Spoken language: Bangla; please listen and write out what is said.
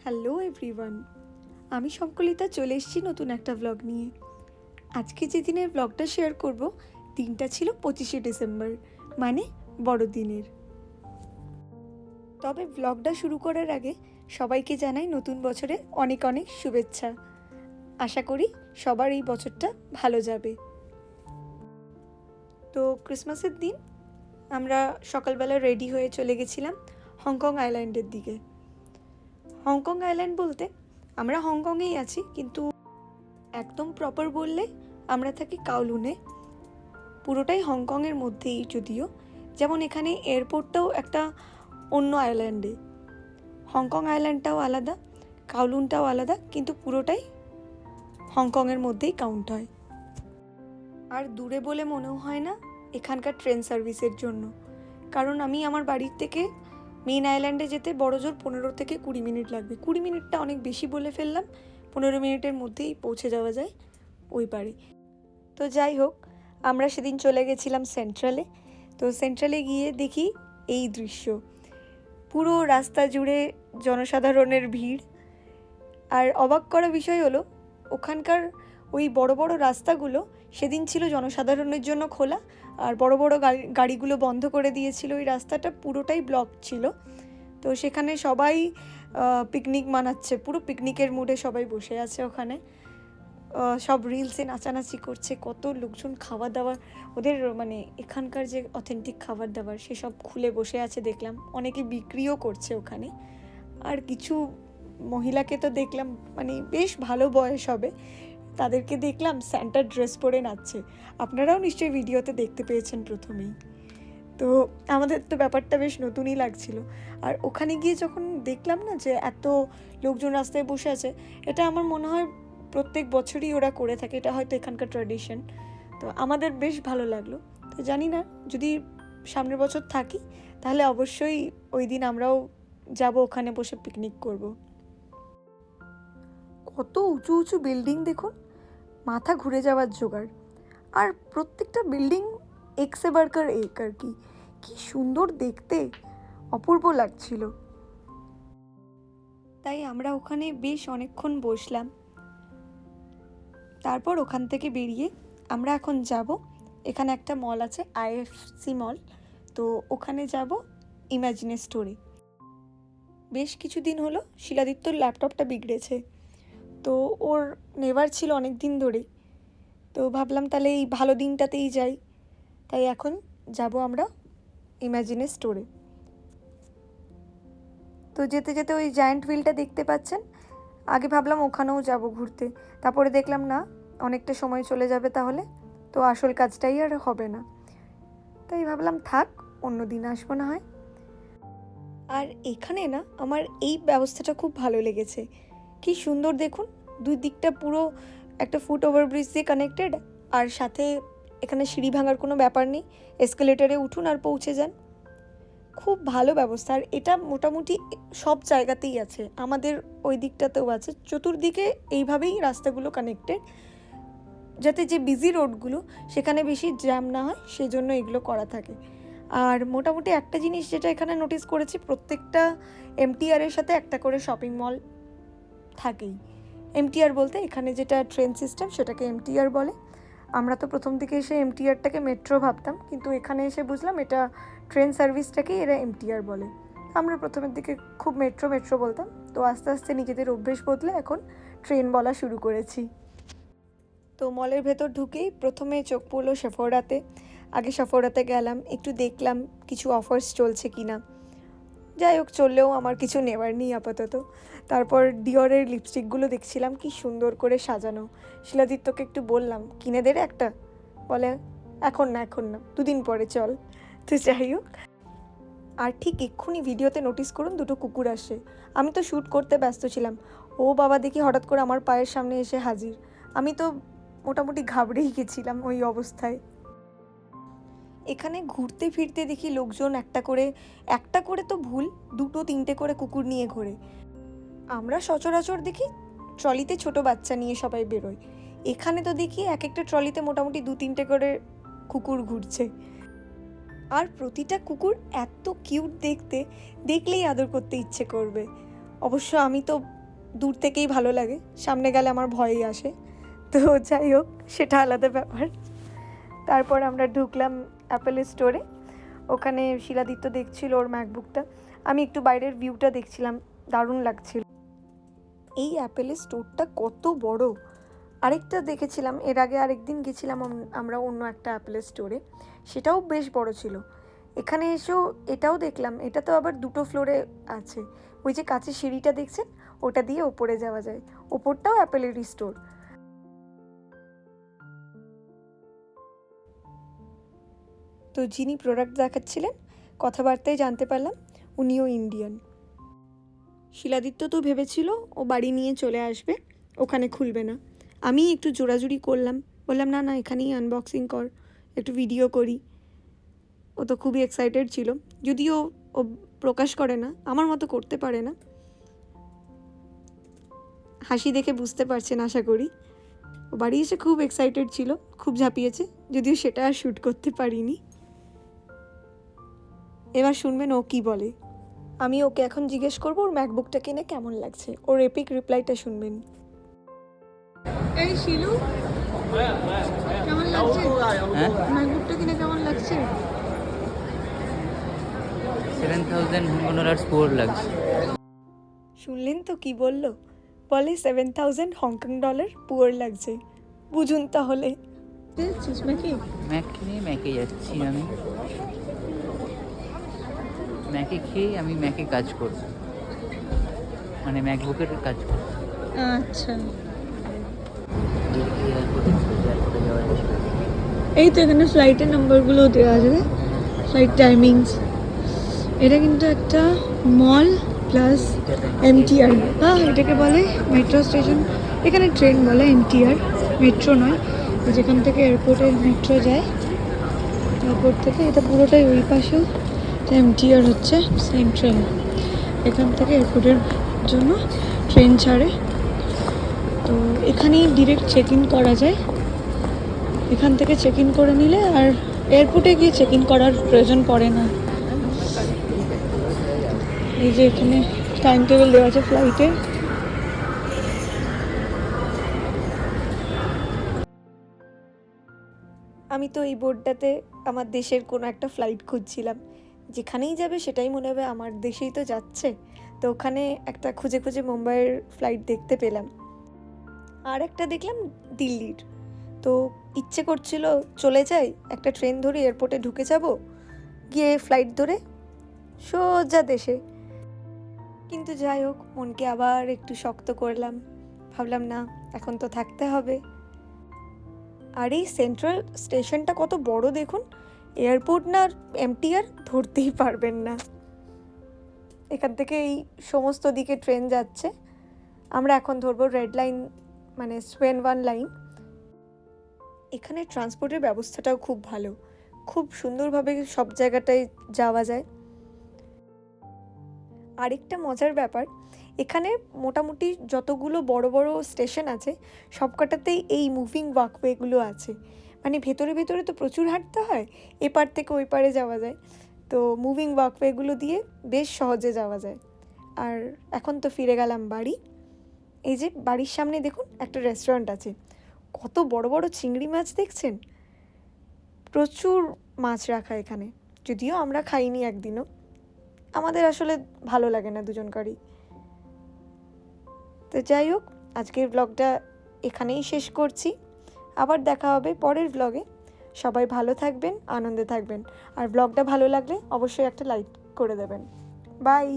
হ্যালো এভরিওয়ান, আমি সংকলিতা চলে এসেছি নতুন একটা ব্লগ নিয়ে। আজকে যে দিনের ব্লগটা শেয়ার করব দিনটা ছিল 25শে ডিসেম্বর, মানে বড়দিনের। তবে ব্লগটা শুরু করার আগে সবাইকে জানাই নতুন বছরে অনেক অনেক শুভেচ্ছা। আশা করি সবার এই বছরটা ভালো যাবে। তো ক্রিসমাসের দিন আমরা সকালবেলা রেডি হয়ে চলে গেছিলাম হংকং আইল্যান্ডের দিকে। হংকং আইল্যান্ড বলতে আমরা হংকংয়েই আছি, কিন্তু একদম প্রপার বললে আমরা থাকি কাওলুনে। পুরোটাই হংকংয়ের মধ্যেই, যদিও যেমন এখানে এয়ারপোর্টটাও একটা অন্য আইল্যান্ডে। হংকং আইল্যান্ডটাও আলাদা, কাওলুনটাও আলাদা, কিন্তু পুরোটাই হংকংয়ের মধ্যেই কাউন্ট হয়। আর দূরে বলে মনেও হয় না এখানকার ট্রেন সার্ভিসের জন্য, কারণ আমি আমার বাড়ির থেকে মেইন আইল্যান্ডে যেতে বড়জোর 15 থেকে 20 মিনিট লাগবে। 20 মিনিটটা অনেক বেশি বলে ফেললাম, 15 মিনিটের মধ্যেই পৌঁছে যাওয়া যায় ওই পারে। তো যাই হোক, আমরা সেদিন চলে গেছিলাম সেন্ট্রালে। তো সেন্ট্রালে গিয়ে দেখি এই দৃশ্য, পুরো রাস্তা জুড়ে জনসাধারণের ভিড়। আর অবাক করা বিষয় হলো, ওখানকার ওই বড় বড় রাস্তাগুলো সেদিন ছিল জনসাধারণের জন্য খোলা, আর বড় বড় গাড়িগুলো বন্ধ করে দিয়েছিল। ওই রাস্তাটা পুরোটাই ব্লক ছিল। তো সেখানে সবাই পিকনিক মানাচ্ছে, পুরো পিকনিকের মুডে সবাই বসে আছে ওখানে। সব রিলসে নাচানাচি করছে, কত লোকজন খাওয়া দাওয়ার, ওদের মানে এখানকার যে অথেন্টিক খাবার দাবার সেসব খুলে বসে আছে দেখলাম। অনেকে বিক্রিও করছে ওখানে। আর কিছু মহিলাকে তো দেখলাম, মানে বেশ ভালো বয়স হবে, তাদেরকে দেখলাম স্যান্টার ড্রেস পরে নাচছে। আপনারাও নিশ্চয়ই ভিডিওতে দেখতে পেয়েছেন প্রথমেই। তো আমাদের তো ব্যাপারটা বেশ নতুনই লাগছিল। আর ওখানে গিয়ে যখন দেখলাম না যে এত লোকজন রাস্তায় বসে আছে, এটা আমার মনে হয় প্রত্যেক বছরই ওরা করে থাকে, এটা হয়তো এখানকার ট্র্যাডিশন। তো আমাদের বেশ ভালো লাগলো। তো জানি না, যদি সামনের বছর থাকি তাহলে অবশ্যই ওই দিন আমরাও যাব, ওখানে বসে পিকনিক করব। কত উঁচু উঁচু বিল্ডিং দেখুন, মাথা ঘুরে যাওয়ার জোগাড়। আর প্রত্যেকটা বিল্ডিং একসে বাড়কার এক আর কি। কি সুন্দর দেখতে, অপূর্ব লাগছিল। তাই আমরা ওখানে বেশ অনেকক্ষণ বসলাম। তারপর ওখান থেকে বেরিয়ে আমরা এখন যাব, এখানে একটা মল আছে আইএফসি মল, তো ওখানে যাব ইমাজিনে স্টোরে। বেশ কিছুদিন হলো শিলাদিত্যর ল্যাপটপটা বিগড়েছে, তো ওর নেবার ছিল অনেক দিন ধরেই। তো ভাবলাম তাহলে এই ভালো দিনটাতেই যাই, তাই এখন যাব আমরা ইমাজিনে স্টোরে। তো যেতে যেতে ওই জায়ান্ট হুইলটা দেখতে পাচ্ছেন, আগে ভাবলাম ওখানেও যাব ঘুরতে, তারপরে দেখলাম না, অনেকটা সময় চলে যাবে তাহলে, তো আসল কাজটাই আর হবে না। তাই ভাবলাম থাক, অন্য দিন আসবো না হয়। আর এখানে না আমার এই ব্যবস্থাটা খুব ভালো লেগেছে। কি সুন্দর দেখুন, দুই দিকটা পুরো একটা ফুট ওভারব্রিজ দিয়ে কানেক্টেড, আর সাথে এখানে সিঁড়ি ভাঙার কোনো ব্যাপার নেই, এসকেলেটারে উঠুন আর পৌঁছে যান। খুব ভালো ব্যবস্থা। আর এটা মোটামুটি সব জায়গাতেই আছে, আমাদের ওই দিকটাতেও আছে, চতুর্দিকে এইভাবেই রাস্তাগুলো কানেক্টেড, যাতে যে বিজি রোডগুলো সেখানে বেশি জ্যাম না হয়, সেজন্য এগুলো করা থাকে। আর মোটামুটি একটা জিনিস যেটা এখানে নোটিস করেছি, প্রত্যেকটা এমটিআরের সাথে একটা করে শপিং মল থাকেই। এমটিআর বলতে এখানে যেটা ট্রেন সিস্টেম সেটাকে এমটিআর বলে। আমরা তো প্রথম দিকে এসে এমটিআরটাকে মেট্রো ভাবতাম, কিন্তু এখানে এসে বুঝলাম এটা ট্রেন সার্ভিসটাকেই এরা এমটিআর বলে। আমরা প্রথমের দিকে খুব মেট্রো মেট্রো বলতাম, তো আস্তে আস্তে নিজেদের অভ্যেস বদলে এখন ট্রেন বলা শুরু করেছি। তো মলের ভেতর ঢুকেই প্রথমে চোখ পড়লো সেফোরাতে। আগে সেফোরাতে গেলাম, একটু দেখলাম কিছু অফার্স চলছে কি না। যাই হোক, চললেও আমার কিছু নেওয়ার নেই আপাতত। তারপর ডিওরের লিপস্টিকগুলো দেখছিলাম, কি সুন্দর করে সাজানো। শিলাদিত্যকে একটু বললাম কিনে দে রে একটা, বলে এখন না 2 দিন পরে চল। তো যাই হোক, আর ঠিক এক্ষুনি ভিডিওতে নোটিস করুন দুটো কুকুর আসে। আমি তো শ্যুট করতে ব্যস্ত ছিলাম, ও বাবা দেখি হঠাৎ করে আমার পায়ের সামনে এসে হাজির। আমি তো মোটামুটি ঘাবড়েই গেছিলাম ওই অবস্থায়। এখানে ঘুরতে ফিরতে দেখি লোকজন একটা করে তো ভুল, 2-3টে করে কুকুর নিয়ে ঘোরে। আমরা সচরাচর দেখি ট্রলিতে ছোট বাচ্চা নিয়ে সবাই বেরোয়, এখানে তো দেখি এক একটা ট্রলিতে মোটামুটি 2-3টে করে কুকুর ঘুরছে। আর প্রতিটা কুকুর এত কিউট দেখতে, দেখলেই আদর করতে ইচ্ছে করবে। অবশ্য আমি তো দূর থেকেই ভালো লাগে, সামনে গেলে আমার ভয়ই আসে। তো যাই হোক, সেটা আলাদা ব্যাপার। তারপর আমরা ঢুকলাম অ্যাপেলের স্টোরে। ওখানে শিলাদিত্য দেখছিল ওর ম্যাকবুকটা, আমি একটু বাইরের ভিউটা দেখছিলাম, দারুণ লাগছিল। এই অ্যাপেলের স্টোরটা কত বড়! আরেকটা দেখেছিলাম এর আগে, আরেকদিন গেছিলাম আমরা অন্য একটা অ্যাপেলের স্টোরে, সেটাও বেশ বড় ছিল। এখানে এসেও এটাও দেখলাম, এটা তো আবার 2টো ফ্লোরে আছে। ওই যে কাছের সিঁড়িটা দেখছেন, ওটা দিয়ে ওপরে যাওয়া যায়, ওপরটাও অ্যাপেলেরই স্টোর। তো যিনি প্রোডাক্ট দেখাচ্ছিলেন, কথাবার্তায় জানতে পারলাম উনিও ইন্ডিয়ান। শিলাদিত্য তো ভেবেছিল ও বাড়ি নিয়ে চলে আসবে, ওখানে খুলবে না। আমি একটু জোরাজুরি করলাম, বললাম না না এখানেই আনবক্সিং কর, একটু ভিডিও করি। ও তো খুবই এক্সাইটেড ছিল, যদিও ও প্রকাশ করে না, আমার মতো করতে পারে না। হাসি দেখে বুঝতে পারছেন আশা করি। ও বাড়ি এসে খুব এক্সাইটেড ছিল, খুব ঝাঁপিয়েছে, যদিও সেটা আর শ্যুট করতে পারিনি। এবার শুনবেন ও কি বলে। আমি ওকে এখন জিজ্ঞেস করবো ওর ম্যাকবুকটা কিনে কেমন লাগছে, ওর এপিক রিপ্লাইটা শুনবেন। এই শিলু, কেমন লাগছে ম্যাকবুকটা কিনে, কেমন লাগছে? 7,000 Hong লাগছে। শুনলেন তো কি বললো, বলে 7,000 হংকং ডলার পুয়ার লাগছে। বুঝুন তাহলে। ম্যাকে যাচ্ছি আমি, ম্যাকে খেয়ে আমি ম্যাকে কাজ করব, মানে ম্যাকবুকের কাজ করব। আচ্ছা, এয়ারপোর্টে যাওয়ার ইচ্ছা। এই তো এখানে ফ্লাইটের নাম্বারগুলো দেওয়া যাবে, ফ্লাইট টাইমিংস। এটা কিন্তু একটা মল প্লাস এমটিআর, হ্যাঁ এটাকে বলে মেট্রো স্টেশন। এখানে ট্রেন বলে, এমটিআর, মেট্রো নয়। যেখান থেকে এয়ারপোর্টে মেট্রো যায়, এয়ারপোর্ট থেকে এটা পুরোটাই ওই পাশেও এমটিআর হচ্ছে সেন্ট্রাল। এখান থেকে এয়ারপোর্টের জন্য ট্রেন ছাড়ে, তো এখানেই ডিরেক্ট চেক ইন করা যায়। এখান থেকে চেক ইন করে নিলে আর এয়ারপোর্টে গিয়ে চেক ইন করার প্রয়োজন পড়ে না। এই যে এখানে টাইম টেবিল দেওয়া আছে ফ্লাইটে। আমি তো এই বোর্ডটাতে আমার দেশের কোনো একটা ফ্লাইট খুঁজছিলাম, যেখানেই যাবে সেটাই মনে হবে আমার দেশেই তো যাচ্ছে। তো ওখানে একটা খুঁজে খুঁজে মুম্বাইয়ের ফ্লাইট দেখতে পেলাম, আর একটা দেখলাম দিল্লির। তো ইচ্ছে করছিল চলে যাই, একটা ট্রেন ধরে এয়ারপোর্টে ঢুকে যাব, গিয়ে ফ্লাইট ধরে সোজা দেশে। কিন্তু যাই হোক, মনকে আবার একটু শক্ত করলাম, ভাবলাম না এখন তো থাকতে হবে। আর এই সেন্ট্রাল স্টেশনটা কত বড় দেখুন, এয়ারপোর্ট না এমটিআর ধরতেই পারবেন না। এখান থেকে এই সমস্ত দিকে ট্রেন যাচ্ছে, আমরা এখন ধরবো রেড লাইন, মানে সোয়েন 1 লাইন। এখানে ট্রান্সপোর্টের ব্যবস্থাটাও খুব ভালো, খুব সুন্দরভাবে সব জায়গাটায় যাওয়া যায়। আরেকটা মজার ব্যাপার, এখানে মোটামুটি যতগুলো বড় বড় স্টেশন আছে সবকটাতেই এই মুভিং ওয়াকওয়েগুলো আছে। মানে ভেতরে ভেতরে তো প্রচুর হাঁটতে হয়, এপার থেকে ওই পারে যাওয়া যায়, তো মুভিং ওয়াকওয়েগুলো দিয়ে বেশ সহজে যাওয়া যায়। আর এখন তো ফিরে গেলাম বাড়ি। এই যে বাড়ির সামনে দেখুন একটা রেস্টুরেন্ট আছে, কত বড় বড় চিংড়ি মাছ দেখছেন, প্রচুর মাছ রাখা এখানে। যদিও আমরা খাইনি একদিনও, আমাদের আসলে ভালো লাগে না দুজনকারই। তো যাই হোক, আজকের ব্লগটা এখানেই শেষ করছি, আবার দেখা হবে পরের ব্লগে। সবাই ভালো থাকবেন, আনন্দে থাকবেন, আর ব্লগটা ভালো লাগলে অবশ্যই একটা লাইক করে দেবেন। বাই।